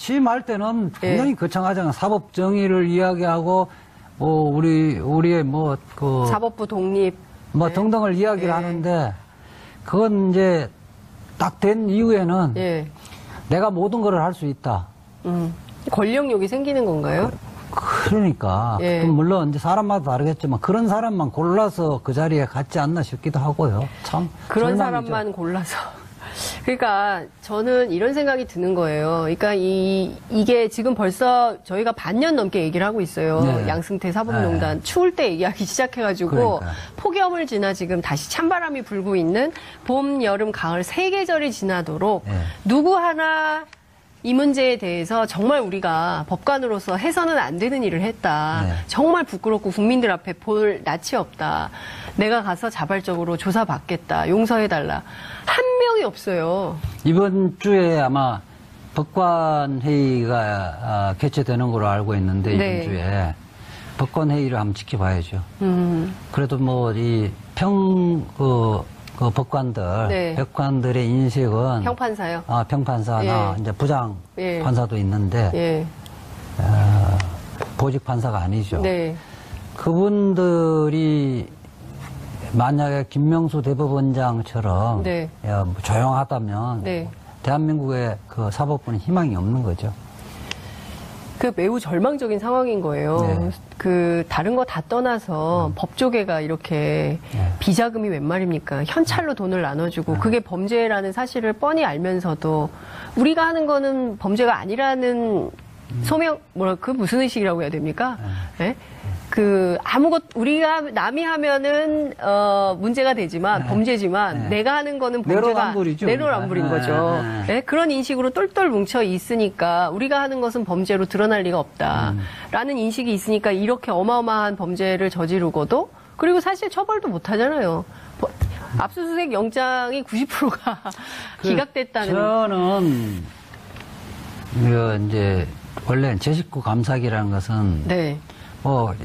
취임할 때는 굉장히 거창하잖아요. 사법 정의를 이야기하고, 우리의 사법부 독립. 등등을 이야기를 하는데, 그건 이제 딱 된 이후에는 내가 모든 걸 할 수 있다. 권력욕이 생기는 건가요? 그러니까. 물론 이제 사람마다 다르겠지만 그런 사람만 골라서 그 자리에 갔지 않나 싶기도 하고요. 참. 그런 절망이죠. 사람만 골라서. 그러니까 저는 이런 생각이 드는 거예요. 그러니까 이게 지금 벌써 저희가 반년 넘게 얘기를 하고 있어요. 네. 양승태 사법농단 추울 때 얘기하기 시작해가지고 그러니까요. 폭염을 지나 지금 다시 찬바람이 불고 있는 봄, 여름, 가을 세 계절이 지나도록 누구 하나 이 문제에 대해서 정말 우리가 법관으로서 해서는 안 되는 일을 했다. 정말 부끄럽고 국민들 앞에 볼 낯이 없다. 내가 가서 자발적으로 조사받겠다. 용서해달라. 한 명이 없어요. 이번 주에 아마 법관 회의가 개최되는 걸로 알고 있는데 이번 주에 법관 회의를 한번 지켜봐야죠. 그래도 법관들, 법관들의 인식은 평판사요. 평판사나 이제 부장 판사도 있는데 보직 판사가 아니죠. 그분들이 만약에 김명수 대법원장처럼 조용하다면 대한민국의 그 사법부는 희망이 없는 거죠. 그 매우 절망적인 상황인 거예요. 그 다른 거 다 떠나서 법조계가 이렇게 비자금이 웬 말입니까? 현찰로 돈을 나눠주고 그게 범죄라는 사실을 뻔히 알면서도 우리가 하는 거는 범죄가 아니라는 소명 그 무슨 의식이라고 해야 됩니까? 우리가 남이 하면은 문제가 되지만 범죄지만 내가 하는 거는 범죄가 내로남불인 거죠. 그런 인식으로 똘똘 뭉쳐 있으니까 우리가 하는 것은 범죄로 드러날 리가 없다라는 인식이 있으니까 이렇게 어마어마한 범죄를 저지르고도 그리고 사실 처벌도 못 하잖아요. 압수수색 영장이 90%가 기각됐다는. 저는 이제 원래 제 식구 감사기라는 것은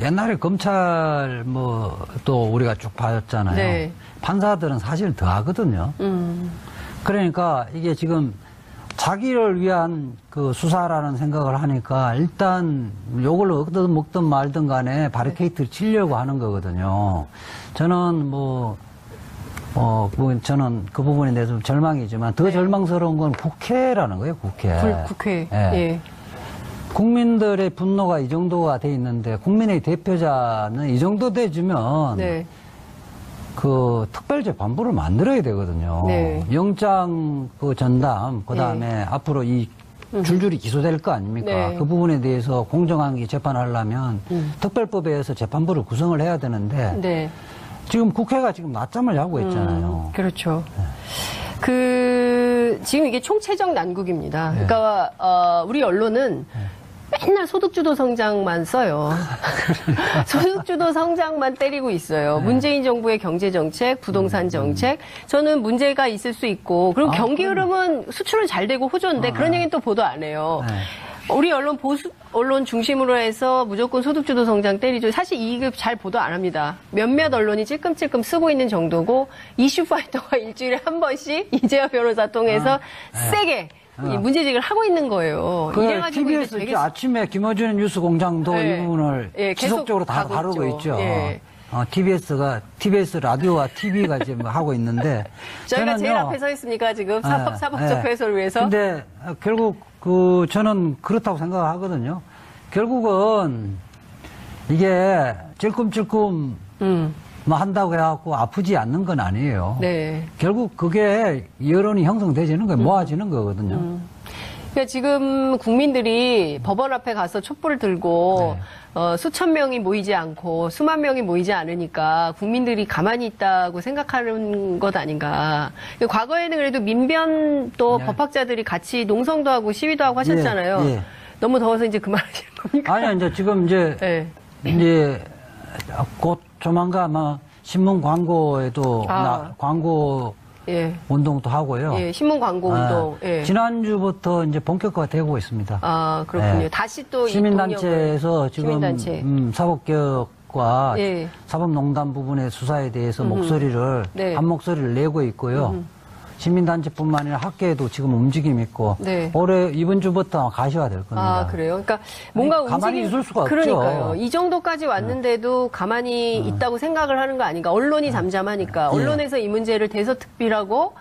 옛날에 검찰 또 우리가 쭉 봐왔잖아요. 판사들은 사실 더 하거든요. 그러니까 이게 지금 자기를 위한 그 수사라는 생각을 하니까 일단 욕을 얻든 먹든 말든 간에 바리케이트를 치려고 하는 거거든요. 저는 저는 그 부분에 대해서 절망이지만 더 절망스러운 건 국회라는 거예요, 국회. 국회. 국민들의 분노가 이 정도가 돼 있는데 국민의 대표자는 이 정도 돼주면 그 특별재판부를 만들어야 되거든요. 영장 그 전담 그다음에 앞으로 이 줄줄이 기소될 거 아닙니까? 그 부분에 대해서 공정하게 재판하려면 특별법에 의해서 재판부를 구성을 해야 되는데 지금 국회가 지금 낮잠을 자고 있잖아요. 그렇죠. 지금 이게 총체적 난국입니다. 그러니까 우리 언론은 맨날 소득주도 성장만 써요. 소득주도 성장만 때리고 있어요. 문재인 정부의 경제정책, 부동산 정책. 저는 문제가 있을 수 있고, 그리고 경기 흐름은 수출은 잘 되고 호조인데 그런 얘기는 또 보도 안 해요. 우리 언론 보수 언론 중심으로 해서 무조건 소득주도 성장 때리죠. 사실 이게 잘 보도 안 합니다. 몇몇 언론이 찔끔찔끔 쓰고 있는 정도고 이슈파이터가 일주일에 한 번씩 이재화 변호사 통해서 세게 이 문제제기를 하고 있는 거예요. 이래가지고 TBS 되게 아침에 김어준의 뉴스공장도 이 부분을 지속적으로 다 다루고 있죠. TBS 라디오와 TV가 지금 하고 있는데 저희가 제일 앞에 서 있습니까 지금 사법적 해소를 위해서. 근데 결국 저는 그렇다고 생각하거든요. 결국은 이게 찔끔찔끔 한다고 해갖고 아프지 않는 건 아니에요. 결국 그게 여론이 형성되지는 거예요. 모아지는 거거든요. 그러니까 지금 국민들이 법원 앞에 가서 촛불을 들고 수천 명이 모이지 않고 수만 명이 모이지 않으니까 국민들이 가만히 있다고 생각하는 것 아닌가. 과거에는 그래도 민변 또 법학자들이 같이 농성도 하고 시위도 하고 하셨잖아요. 너무 더워서 이제 그만하시는 겁니까? 아니요, 이제 지금 이제 곧 조만간 아마 신문 광고에도 광고 운동도 하고요. 신문 광고 운동. 지난주부터 이제 본격화되고 있습니다. 그렇군요. 다시 또 시민단체에서 지금 사법개혁과 사법농단 부분의 수사에 대해서 목소리를 한 목소리를 내고 있고요. 시민단체뿐만 아니라 학계에도 지금 움직임이 있고 네. 올해 이번 주부터 가시화 될 겁니다. 아, 그래요? 그러니까 뭔가 가만히 있을 수가 없죠. 그러니까요. 이 정도까지 왔는데도 가만히 있다고 생각을 하는 거 아닌가. 언론이 잠잠하니까. 언론에서 이 문제를 대서특필하고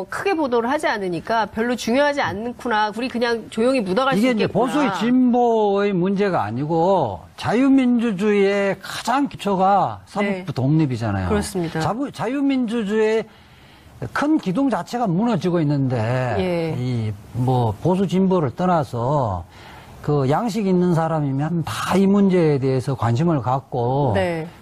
크게 보도를 하지 않으니까 별로 중요하지 않구나. 우리 그냥 조용히 묻어갈 수 이게 있겠구나. 이제 보수의 진보의 문제가 아니고 자유민주주의의 가장 기초가 사법부 독립이잖아요. 그렇습니다. 자유민주주의의 큰 기둥 자체가 무너지고 있는데 이 뭐 보수 진보를 떠나서 그 양식 있는 사람이면 다 이 문제에 대해서 관심을 갖고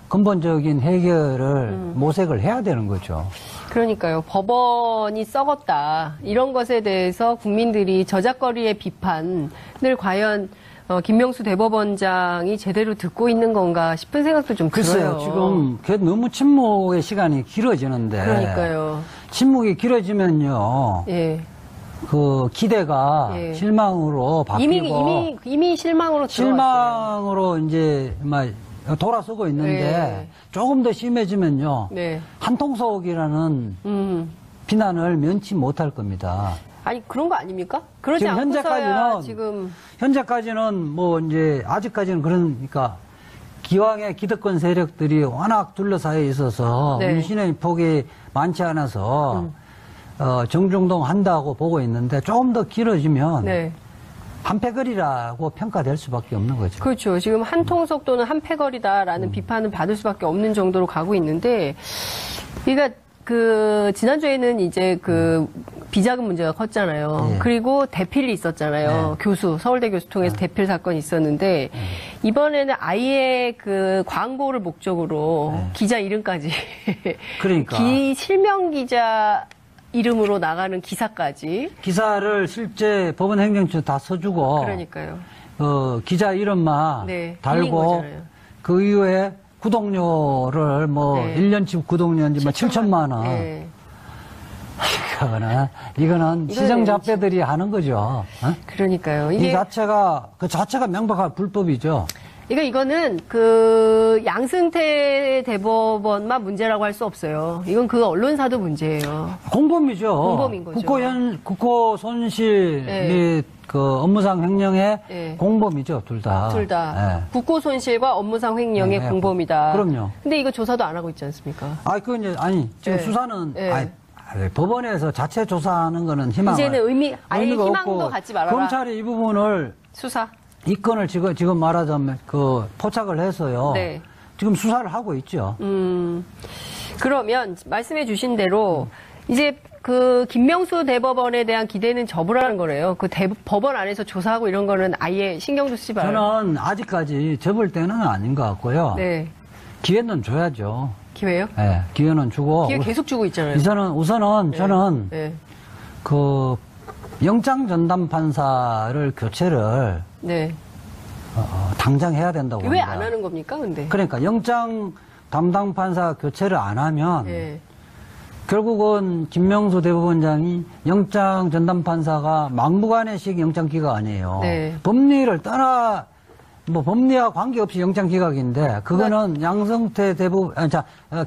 근본적인 해결을 모색을 해야 되는 거죠. 그러니까요. 법원이 썩었다. 이런 것에 대해서 국민들이 저작거리의 비판을 과연 김명수 대법원장이 제대로 듣고 있는 건가 싶은 생각도 좀 글쎄요. 들어요. 지금 너무 침묵의 시간이 길어지는데. 그러니까요. 침묵이 길어지면요. 그 기대가 실망으로 바뀌고 이미 실망으로 실망으로 이제 막 돌아서고 있는데 조금 더 심해지면요. 한통속이라는 비난을 면치 못할 겁니다. 아니 그런 거 아닙니까? 그러지 지금 않고서야 현재까지는 뭐 이제 아직까지는 그러니까 기왕의 기득권 세력들이 워낙 둘러싸여 있어서 민심의 폭이 많지 않아서 정중동 한다고 보고 있는데 조금 더 길어지면 한패거리라고 평가될 수밖에 없는 거죠. 그렇죠. 지금 한통속 또는 한패거리다라는 비판을 받을 수밖에 없는 정도로 가고 있는데, 그러니까 지난주에는 이제 비자금 문제가 컸잖아요. 그리고 대필이 있었잖아요. 교수, 서울대 교수 통해서 대필 사건이 있었는데, 이번에는 아예 광고를 목적으로 기자 이름까지. 그러니까. 실명 기자 이름으로 나가는 기사까지. 기사를 실제 법원 행정처 다 써주고. 그러니까요. 기자 이름만 달고, 그 이후에 구독료를 1년치 구독료인지 7천만 원. 이거는 시정잡배들이 하는 거죠. 그러니까요. 그 자체가 명백한 불법이죠. 그러니까 이거는 양승태 대법원만 문제라고 할 수 없어요. 이건 언론사도 문제예요. 공범이죠. 공범인 거죠. 국고 손실 및 업무상 횡령의 공범이죠, 둘 다. 둘 다. 국고 손실과 업무상 횡령의 공범이다. 그럼요. 근데 이거 조사도 안 하고 있지 않습니까? 지금 수사는 법원에서 자체 조사하는 거는 이제는 아예 희망도 없고, 갖지 말아라. 검찰이 이 부분을 이 건을 지금 말하자면 포착을 해서요. 지금 수사를 하고 있죠. 그러면 말씀해 주신 대로 이제 김명수 대법원에 대한 기대는 접으라는 거래요. 법원 안에서 조사하고 이런 거는 아예 신경도 쓰지 말아요. 저는 아직까지 접을 때는 아닌 것 같고요. 기회는 줘야죠. 기회요? 네, 기회는 주고. 기회 계속 주고 있잖아요. 우선은 저는 영장 전담 판사를 교체를 당장 해야 된다고 봅니다. 왜 안 하는 겁니까, 근데? 그러니까 영장 담당 판사 교체를 안 하면 결국은 김명수 대법원장이 영장 전담 판사가 막무가내식 영장 기각 아니에요. 법리를 떠나 법리와 관계없이 영장 기각인데 그거는 양승태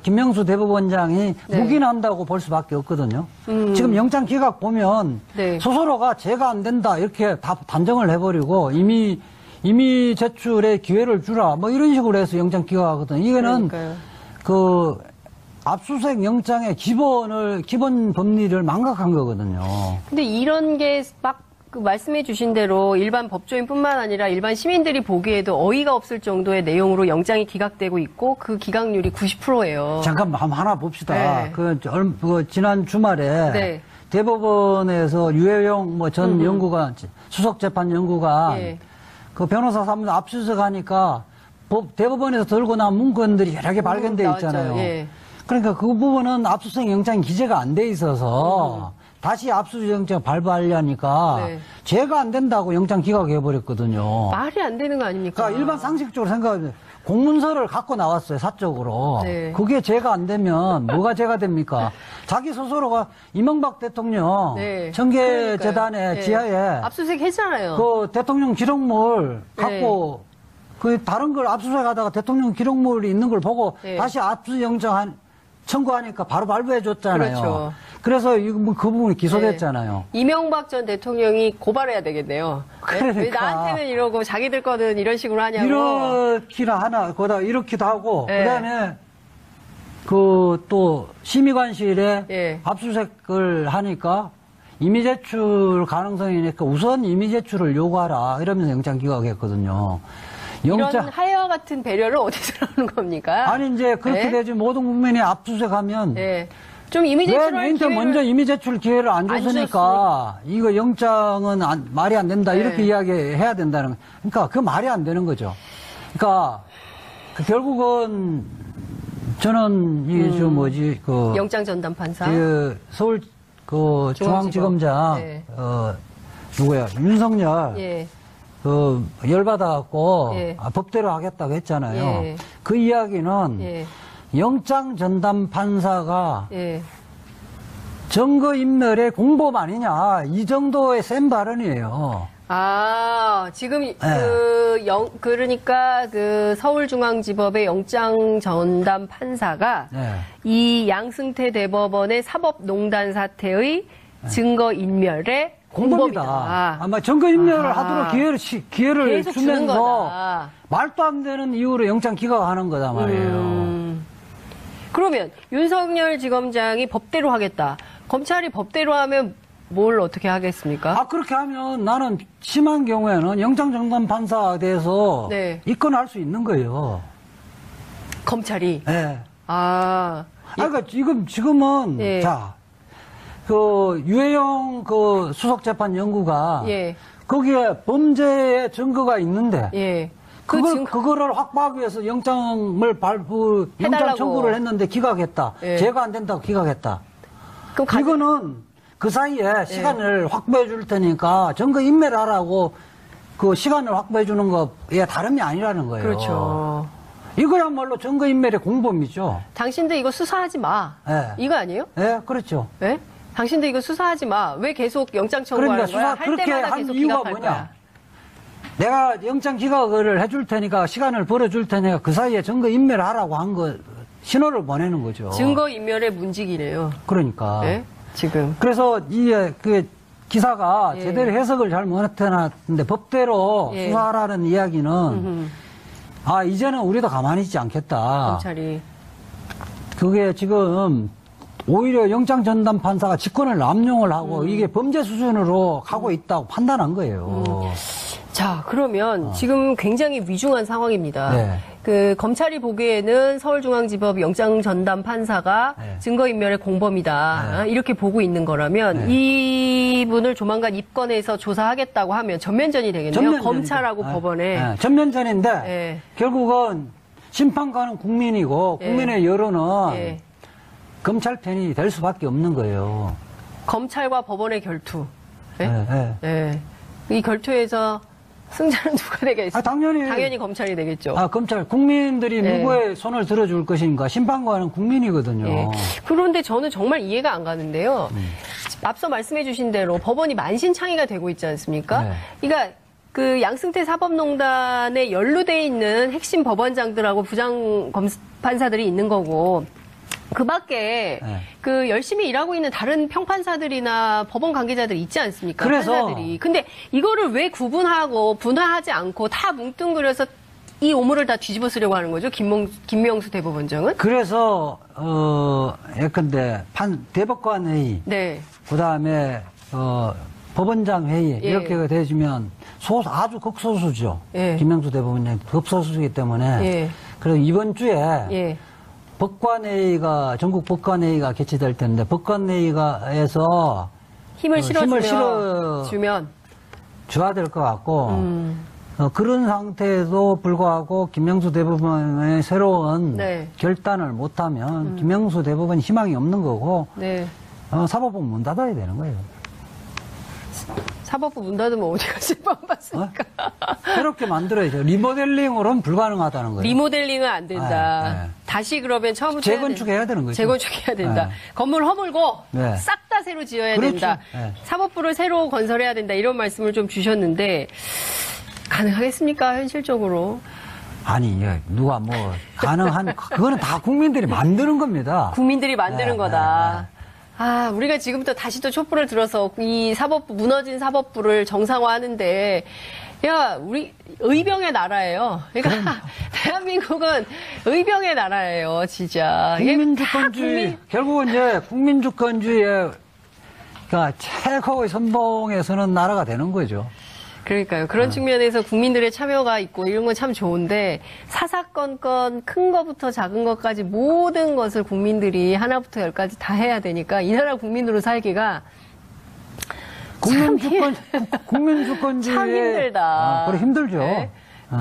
김명수 대법원장이 묵인한다고 볼 수밖에 없거든요. 지금 영장 기각 보면 스스로가 죄가 안 된다 이렇게 다 단정을 해버리고 이미 제출의 기회를 주라 이런 식으로 해서 영장 기각하거든요. 이거는 압수수색 영장의 기본 법리를 망각한 거거든요. 근데 이런 게 말씀해 주신 대로 일반 법조인뿐만 아니라 일반 시민들이 보기에도 어이가 없을 정도의 내용으로 영장이 기각되고 있고 그 기각률이 90%예요. 잠깐만 하나 봅시다. 지난 주말에 대법원에서 유해용 전 연구관 수석재판 연구관 그 변호사 사무소 압수수색하니까 대법원에서 들고 나온 문건들이 여러 개 발견돼 있잖아요. 그러니까 그 부분은 압수수색 영장이 기재가 안 돼 있어서 다시 압수수색 영장 발부하려니까 죄가 안 된다고 영장 기각해버렸거든요. 말이 안 되는 거 아닙니까? 그러니까 일반 상식적으로 생각하면 공문서를 갖고 나왔어요, 사적으로. 그게 죄가 안 되면 뭐가 죄가 됩니까? 자기 스스로가 이명박 대통령 청계재단의 지하에 압수수색 했잖아요. 대통령 기록물 갖고 다른 걸 압수수색하다가 대통령 기록물이 있는 걸 보고 다시 압수영장 청구하니까 바로 발부해 줬잖아요. 그래서 이거 뭐 그 부분이 기소됐잖아요. 이명박 전 대통령이 고발해야 되겠네요. 그러니까. 왜 나한테는 이러고 자기들 거는 이런 식으로 하냐고. 이렇기나 하나, 거다 이렇기도 하고, 그 다음에 또 심의관실에 압수수색을 하니까 이미 제출 가능성이니까 우선 이미 제출을 요구하라 이러면서 영장 기각했거든요. 이런 하야와 같은 배려를 어디서 하는 겁니까? 아니 이제 그렇게 되지 모든 국민이 압수수색하면 좀 이미 제출할 왜인터 먼저 이미 제출 기회를 안 줬으니까 이거 영장은 말이 안 된다 이렇게 이야기해야 된다는 그러니까 그 말이 안 되는 거죠. 그러니까 결국은 저는 영장 전담 판사 서울 중앙지검장 누구야 윤석열 열받아갖고 법대로 하겠다고 했잖아요. 그 이야기는 영장 전담 판사가 증거인멸의 공범 아니냐 이 정도의 센 발언이에요. 아, 지금 그러니까 그 서울중앙지법의 영장 전담 판사가 이 양승태 대법원의 사법농단 사태의 증거인멸의 공범이다. 아마 증거인멸을 하도록 기회를 주면서 말도 안 되는 이유로 영장 기각하는 거다 말이에요. 그러면 윤석열 지검장이 법대로 하겠다. 검찰이 법대로 하면 뭘 어떻게 하겠습니까? 그렇게 하면 나는 심한 경우에는 영장 전담 판사에 대해서 입건할 수 있는 거예요. 검찰이? 네. 그러니까 지금은 자, 유해영 수석재판 연구가 거기에 범죄의 증거가 있는데 그거를 확보하기 위해서 영장 청구를 했는데 기각했다. 제가 안 된다고 기각했다. 이거는 그 사이에 시간을 확보해 줄 테니까 증거 인멸하라고 그 시간을 확보해 주는 거에 다름이 아니라는 거예요. 그렇죠. 이거야말로 증거 인멸의 공범이죠. 당신들 이거 수사하지 마. 이거 아니에요? 네, 그렇죠. 네? 당신들 이거 수사하지 마. 왜 계속 영장 청구하는 거야? 할 그렇게 때마다 한 계속 이유가 기각할 뭐냐? 거야. 내가 영장 기각을 해줄 테니까 시간을 벌어줄 테니까 그 사이에 증거 인멸하라고 한 거 신호를 보내는 거죠. 증거 인멸의 문직이래요. 그러니까. 네? 지금. 그래서 그 기사가 제대로 해석을 잘 못해놨는데 법대로 수사하라는 이야기는 이제는 우리도 가만히 있지 않겠다. 검찰이. 그게 지금 오히려 영장 전담 판사가 직권을 남용을 하고 이게 범죄 수준으로 가고 있다고 판단한 거예요. 자, 그러면 지금 굉장히 위중한 상황입니다. 그 검찰이 보기에는 서울중앙지법 영장 전담 판사가 증거인멸의 공범이다. 이렇게 보고 있는 거라면 이분을 조만간 입건해서 조사하겠다고 하면 전면전이 되겠네요. 검찰하고 법원에. 전면전인데 결국은 심판관은 국민이고 국민의 여론은 검찰 편이 될 수밖에 없는 거예요. 검찰과 법원의 결투. 이 결투에서 승자는 누가 되겠어요? 당연히 검찰이 되겠죠. 검찰. 국민들이 누구의 손을 들어줄 것인가. 심판관은 국민이거든요. 그런데 저는 정말 이해가 안 가는데요. 앞서 말씀해 주신 대로 법원이 만신창이가 되고 있지 않습니까? 그러니까 그 양승태 사법농단에 연루돼 있는 핵심 법원장들하고 부장 판사들이 있는 거고 그 밖에 그 열심히 일하고 있는 다른 평판사들이나 법원 관계자들이 있지 않습니까? 판사들이. 근데 이거를 왜 구분하고 분화하지 않고 다 뭉뚱그려서 이 오물을 다 뒤집어 쓰려고 하는 거죠? 김명수 대법원장은? 그래서 예컨대 대법관 회의, 그다음에 법원장 회의 이렇게 되시면 아주 극소수죠. 김명수 대법원장이 극소수이기 때문에 그래서 이번 주에 법관회의가 전국 법관회의가 개최될 텐데 법관회의가에서 힘을 실어주면 줘야 될 것 같고 그런 상태에도 불구하고 김명수 대법원의 새로운 결단을 못하면 김명수 대법원 희망이 없는 거고 사법부 문 닫아야 되는 거예요. 사법부 문 닫으면 어디 가실 뻔 봤습니까? 새롭게 만들어야죠. 리모델링으로는 불가능하다는 거예요. 리모델링은 안 된다. 다시 그러면 처음부터 재건축해야 되는 거죠. 재건축해야 된다. 건물 허물고 싹 다 새로 지어야 된다. 사법부를 새로 건설해야 된다. 이런 말씀을 좀 주셨는데 가능하겠습니까? 현실적으로. 아니, 누가 가능한 그거는 다 국민들이 만드는 겁니다. 국민들이 만드는 거다. 우리가 지금부터 다시 또 촛불을 들어서 이 사법부, 무너진 사법부를 정상화하는데, 야, 우리 의병의 나라예요. 그러니까 대한민국은 의병의 나라예요, 진짜. 국민주권주의, 결국은 이제 국민주권주의의 그러니까 최고의 선봉에 서는 나라가 되는 거죠. 그러니까요. 그런 측면에서 국민들의 참여가 있고 이런 건 참 좋은데 사사건건 큰 거부터 작은 것까지 모든 것을 국민들이 하나부터 열까지 다 해야 되니까 이 나라 국민으로 살기가 국민주권주의 참 힘들다. 그래 힘들죠. 네.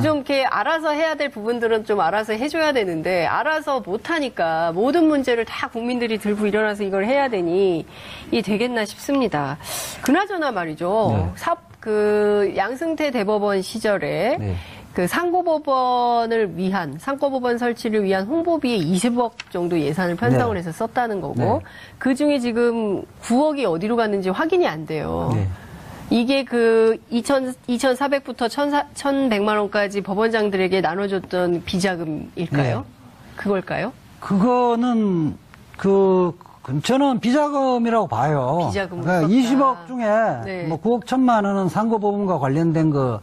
좀 이렇게 알아서 해야 될 부분들은 좀 알아서 해줘야 되는데 알아서 못하니까 모든 문제를 다 국민들이 들고 일어나서 이걸 해야 되니 이게 되겠나 싶습니다. 그나저나 말이죠. 네. 그 양승태 대법원 시절에 네. 그 상고법원 설치를 위한 홍보비에 20억 정도 예산을 편성을 네. 해서 썼다는 거고 네. 그 중에 지금 9억이 어디로 갔는지 확인이 안 돼요. 네. 이게 그 2,400부터 1,100만 원까지 법원장들에게 나눠줬던 비자금일까요? 네. 그걸까요? 그거는 저는 비자금이라고 봐요. 비자금으로 그러니까 썼다. 20억 중에 네. 뭐 9억 1천만 원은 상고법원과 관련된 거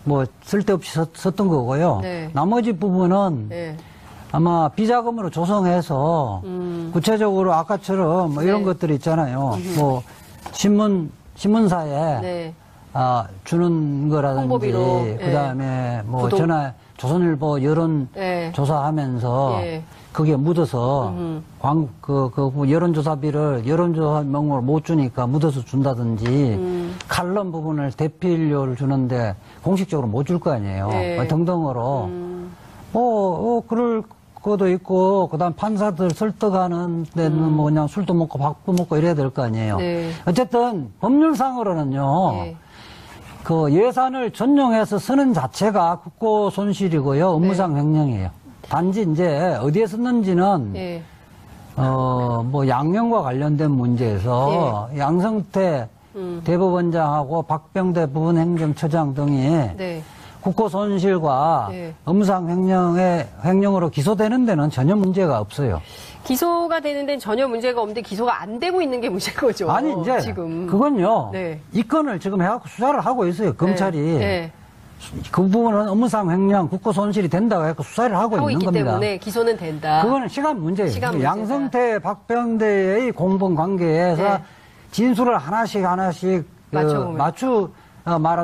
뭐 쓸데없이 썼던 거고요. 네. 나머지 부분은 네. 아마 비자금으로 조성해서 구체적으로 아까처럼 뭐 이런 네. 것들이 있잖아요. 뭐 신문사에 네. 주는 거라든지 홍보비로, 그다음에 뭐 구독. 조선일보 여론 네. 조사하면서 예. 거기에 묻어서 여론조사비를 여론조사 명목으로 못 주니까 묻어서 준다든지 칼럼 부분을 대필료를 주는데 공식적으로 못 줄 거 아니에요. 예. 등등으로 그럴 것도 있고 그다음 판사들 설득하는 데는 뭐 그냥 술도 먹고 밥도 먹고 이래야 될 거 아니에요. 네. 어쨌든 법률상으로는요. 네. 그 예산을 전용해서 쓰는 자체가 국고 손실이고요. 업무상 횡령이에요. 단지 이제 어디에 썼는지는 예. 뭐 양형과 관련된 문제에서 양성태 대법원장하고 박병대 부분행정처장 등이 네. 국고 손실과 네. 업무상 횡령으로 기소되는 데는 전혀 문제가 없어요. 기소가 되는 데는 전혀 문제가 없는데 기소가 안 되고 있는 게 문제인 거죠. 아니 이제 지금. 그건요. 네. 이 건을 지금 해갖고 수사를 하고 있어요. 검찰이. 네. 그 부분은 업무상 횡령, 국고 손실이 된다고 해서 수사를 하고 있는 있기 겁니다. 때문에 기소는 된다. 그거는 시간 문제예요. 시간 문제다. 양성태, 박병대의 공범 관계에서 네. 진술을 하나씩 맞춰보면.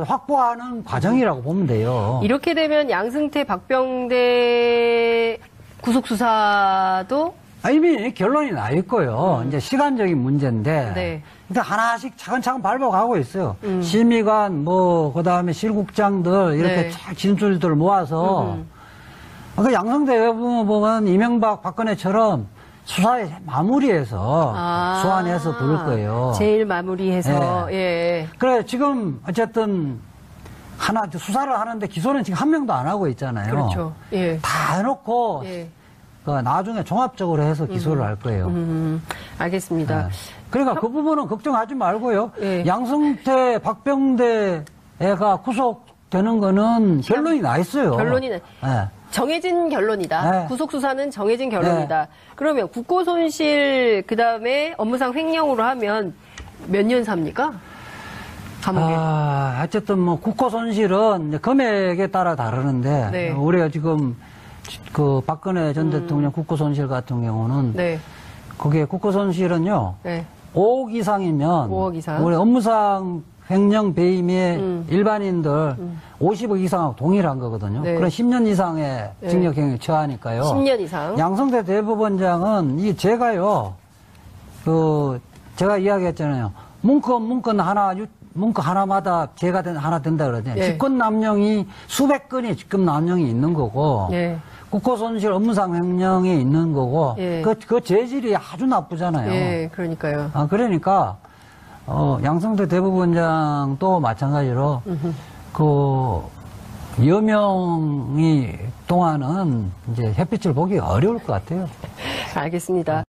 확보하는 과정이라고 보면 돼요. 이렇게 되면 양승태, 박병대 구속 수사도 이미 결론이 나 있고요. 이제 시간적인 문제인데. 네. 그러니까 하나씩 차근차근 밟아가고 있어요. 심의관, 그다음에 실국장들, 이렇게 네. 쫙 진술들 모아서. 그 양성대 대법원 이명박, 박근혜처럼 수사에 마무리해서 소환해서 부를 거예요. 제일 마무리해서 예. 그래, 지금 어쨌든 수사를 하는데 기소는 지금 한 명도 안 하고 있잖아요. 그렇죠. 예. 다 해놓고 예. 나중에 종합적으로 해서 기소를 할 거예요. 알겠습니다. 그러니까 그 부분은 걱정하지 말고요. 예. 양승태, 박병대가 구속되는 거는 결론이 나 있어요. 결론이 정해진 결론이다. 네. 구속 수사는 정해진 결론이다. 그러면 국고 손실 그다음에 업무상 횡령으로 하면 몇 년 삽니까? 감옥에. 어쨌든 뭐 국고 손실은 금액에 따라 다르는데 네. 우리가 지금 그 박근혜 전 대통령 국고 손실 같은 경우는 네. 그게 국고 손실은요. 네. 5억 이상이면 5억 이상. 우리 업무상 횡령 배임의 일반인들 50억 이상하고 동일한 거거든요. 네. 그럼 10년 이상의 징역형에 처하니까요. 10년 이상. 양성태 대법원장은 제가 이야기했잖아요. 문건 하나마다 죄가 하나 된다 그러잖아요. 예. 직권 남용이 수백 건의 직권 남용이 있는 거고. 예. 국고 손실 업무상 횡령이 있는 거고. 예. 그 재질이 아주 나쁘잖아요. 예, 그러니까요. 그러니까 양성태 대법원장도 마찬가지로 여명이 동안은 이제 햇빛을 보기 어려울 것 같아요. 알겠습니다.